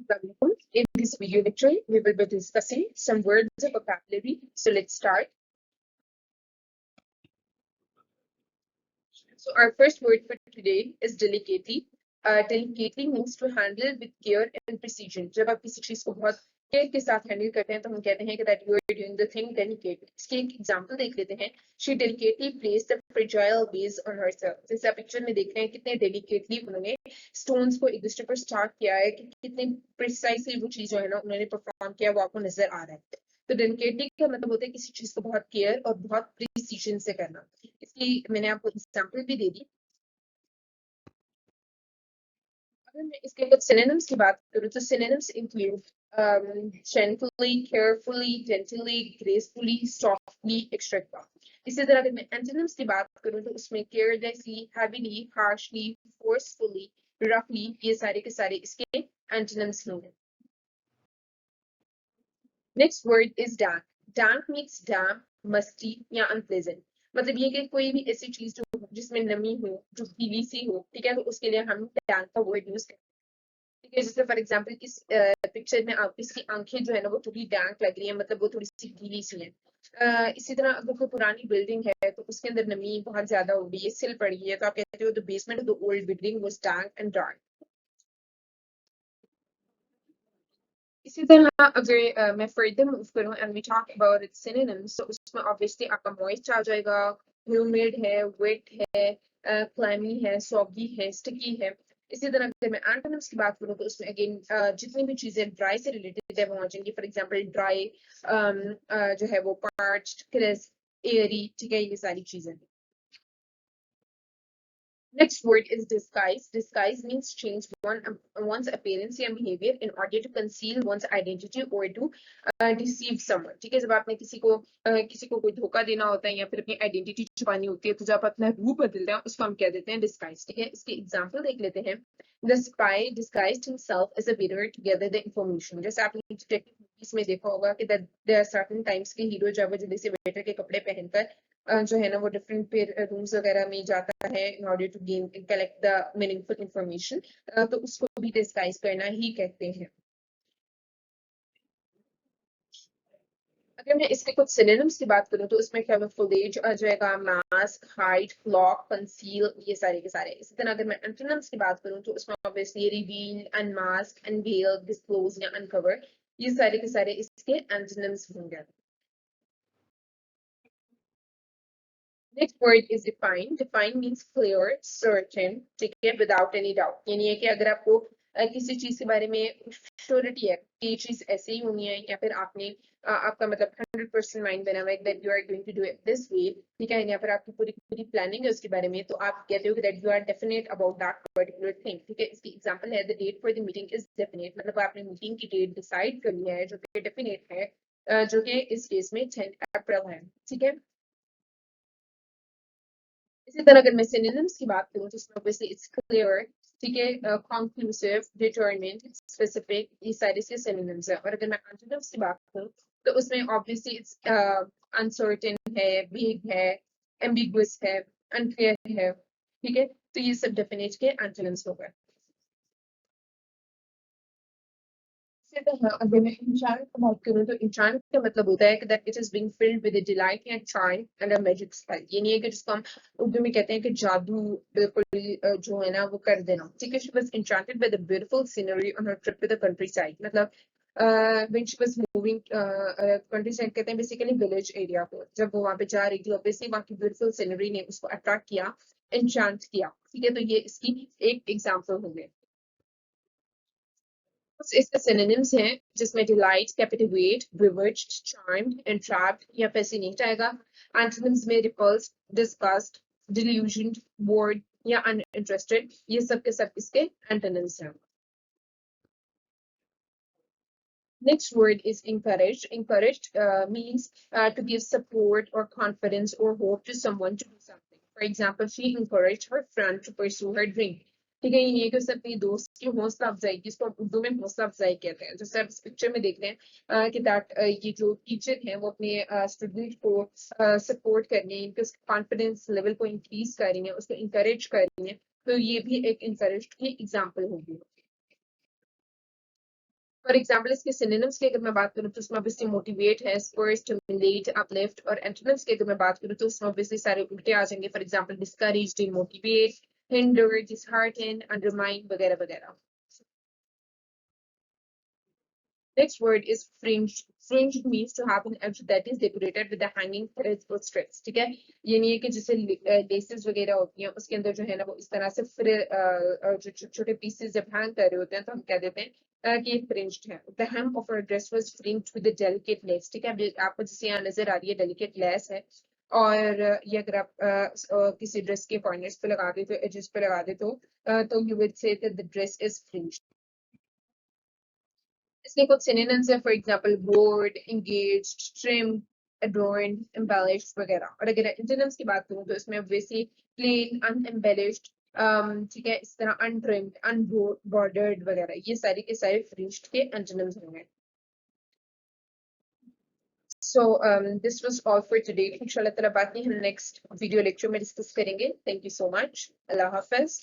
In this video lecture, we will be discussing some words of vocabulary. So let's start. So our first word for today is delicately. Delicately means to handle with care and precision. जब आप किसी चीज को बहुत care के साथ handle करते हैं तो हम कहते हैं कि that you are doing the thing delicately. इसके एक एग्जांपल देख लेते हैं. She delicately placed the fragile vase on herself. जैसे आप पिक्चर में देख रहे हैं कितने डेलिकेटली उन्होंने स्टोन्स को एक दूसरे पर स्टार्ट किया है, कि कितने प्रिसाइसली वो चीज जो है ना उन्होंने परफॉर्म किया वो आपको नजर आ रहा है. तो डेलिकेटली का मतलब होता है किसी चीज को बहुत केयर और बहुत प्रिसीजन से करना. इसकी मैंने आपको एग्जांपल भी दे दी. अगर मैं इसके कुछ सिनोनिम्स की बात करूं तो synonyms include gently, carefully, gently, gracefully, softly, etc. इसी तरह अगर मैं एंटोनिम्स की बात करूं तो उसमें carelessly, heavily, harshly, forcefully, roughly, ये सारे के सारे इसके एंटोनिम्स होंगे. Next word is dank. Dank means damp, musty या unpleasant. मतलब ये कि कोई भी ऐसी चीज जो जिसमें नमी हो, जो गीली सी हो, ठीक है, तो उसके लिए हम dank का वर्ड यूज करते हैं. ठीक है, जैसे फॉर एग्जांपल इस पिक्चर में आप इसकी आंखें जो है ना वो थोड़ी dank लग रही है, मतलब वो थोड़ी सी गीली सी है. इसी तरह अगर कोई पुरानी बिल्डिंग है तो उसके अंदर नमी बहुत ज्यादा हो गई है, सिल पड़ गई है, तो आप कहते हो the basement of the old building was dank and dark. इसी तरह अगर मैं फर्दर मूव करूं and we talk about its synonyms तो उसमें ऑब्वियसली आपका मॉइस्ट आ जाएगा, ह्यूमिड है, वेट है, क्लैमी है, सॉगी है, स्टिकी है. इसी तरह अगर मैं एंटोनिम्स की बात करूं तो उसमें अगेन जितनी भी चीजें ड्राई से रिलेटेड है वो आ जाएंगी. फॉर एग्जांपल ड्राई जो है वो पार्च्ड, क्रिस्प, एयरी, ठीक है, ये सारी चीजें. Next word is disguise. Disguise means change one's appearance and behavior in order to conceal one's identity or to deceive someone. ठीक है, जब आपने किसी को कोई धोखा देना होता है या फिर अपनी आइडेंटिटी छुपानी होती है तो जब अपना रूप बदलते हैं उसको हम क्या देते हैं, डिस्गाइज. ठीक है, इसके एग्जांपल देख लेते हैं. The spy disguised himself as a waiter to gather the information. जैसे आपने डिटेक्टिव मूवीज में देखा होगा कि there are certain times के हीरो जब वो जल्दी से वेटर के कपड़े पहनकर जो है ना वो डिफरेंट रूम्स वगैरह में जाता है in order to gain collect the meaningful information, तो उसको भी डिस्गाइज करना ही कहते हैं. अगर मैं इसके कुछ सिनोनिम्स की बात करूं तो उसमें कैमोफ्लेज आ जाएगा, मास्क, हाइड, फ्लॉक, कंसील, ये सारे के सारे. इसी तरह अगर मैं एंटोनिम्स की बात करूं तो उसमें obviously reveal, unmask, unveil, disclose या अनकवर, ये सारे के सारे इसके एंटोनिम्स होंगे. Next word is define. Define means clear, certain, ठीक है, without any doubt. यानी है कि अगर आपको किसी चीज के बारे में श्योरिटी है कि ये चीज ऐसे ही होनी है, या फिर आपने आपका मतलब 100% माइंड बना हुआ है that you are going to do it this way, ठीक है, या फिर आपकी पूरी पूरी प्लानिंग है उसके बारे में, तो आप कहते हो कि that you are definite about that particular thing. ठीक है, इसकी एग्जांपल है the date for the meeting is definite. मतलब आपने मीटिंग की डेट डिसाइड कर लिया है जो कि डेफिनेट है, जो कि इस केस में 10 अप्रैल है. ठीक है, इसी तरह अगर मैं सिनोनिम्स की बात करूं तो इसमें ऑब्वियसली इट्स क्लियर, ठीक है, कंक्लूसिव, डिटरमिन्ड, स्पेसिफिक, ये सारे से सिनोनिम्स है. और अगर मैं एंटोनिम्स की बात करूं तो उसमें ऑब्वियसली इट्स अनसर्टेन है, वेग है, एम्बिगुअस है, अनक्लियर है. ठीक है, तो ये सब डेफिनेट के एंटोनिम्स हो गए. अगर मैं enchant की बात करूं तो enchant का मतलब होता है कि that it is being filled with a delight and charm and a magic spell. ये नहीं है कि जिसको हम उर्दू में कहते हैं कि जादू बिल्कुल जो है ना वो कर देना. ठीक है, she was enchanted by the beautiful scenery on her trip to the countryside. मतलब when she was moving countryside कहते हैं बेसिकली विलेज एरिया को, जब वो वहां पे जा रही थी ऑब्वियसली वहां की ब्यूटीफुल सीनरी ने उसको अट्रैक्ट किया, enchant किया. ठीक है, तो ये इसकी एक एग्जांपल हो गई. इसके सिनोनिम्स हैं जिसमें डिलाइट, कैपिटिवेट, bewitched, charmed, entrapped या fascinate आएगा. एंटोनिम्स में repulsed, disgust, delusioned, bored या uninterested, ये सब के सब इसके एंटोनिम्स हैं. Next word is encouraged. Encouraged means to give support or confidence or hope to someone to do something. For example, she encouraged her friend to pursue her dream. ठीक है, ये कि उसने अपनी दोस्त की हौसला अफजाई की, इसको उर्दू में हौसला अफजाई कहते हैं. जैसे आप इस पिक्चर में देख रहे हैं कि दैट ये जो टीचर हैं वो अपने स्टूडेंट को सपोर्ट कर रही हैं, इनके कॉन्फिडेंस लेवल को इंक्रीज कर रही हैं, उसको इंकरेज कर रही हैं, तो ये भी एक इंकरेज की एग्जाम्पल होगी. फॉर एग्जाम्पल इसके सिनोनिम्स की अगर मैं बात करूँ तो उसमें ऑब्वियसली मोटिवेट है, स्पर, स्टिमुलेट, अपलिफ्ट, और एंटोनिम्स की अगर मैं बात करूँ तो उसमें ऑब्वियसली सारे उल्टे आ जाएंगे। For example discourage, demotivate, hinder, dishearten, undermine वगैरह वगैरह। Next word is fringed. Fringed means to have an edge that is decorated with the hanging threads or strips. ठीक है, ये नहीं है कि जैसे लेसेस वगैरह होती हैं उसके अंदर जो है ना वो इस तरह से फिर जो छोटे छोटे पीसेस जब हैंग कर रहे होते हैं तो हम कह देते हैं कि ये फ्रिंज्ड है। The hem of her dress was fringed with a delicate lace. ठीक है, आपको जैसे यहाँ नजर आ रही है डेलिकेट लेस है, और ये अगर आप किसी ड्रेस के कॉर्नर्स पे लगा देते हो, एजेस पे लगा देते हो, तो you would say that the dress is fringed. इसके कुछ synonyms है, for example board, engaged, trimmed, adorned, embellished वगैरह। और अगर antonyms की बात करूँ तो इसमें obviously plain, unembellished, ठीक है, इस तरह untrimmed, unbordered वगैरह, ये सारे के सारे fringed के antonyms होंगे। So this was all for today. इंशाल्लाह ताला बाकी हम next video lecture में discuss करेंगे. Thank you so much. Allah Hafiz.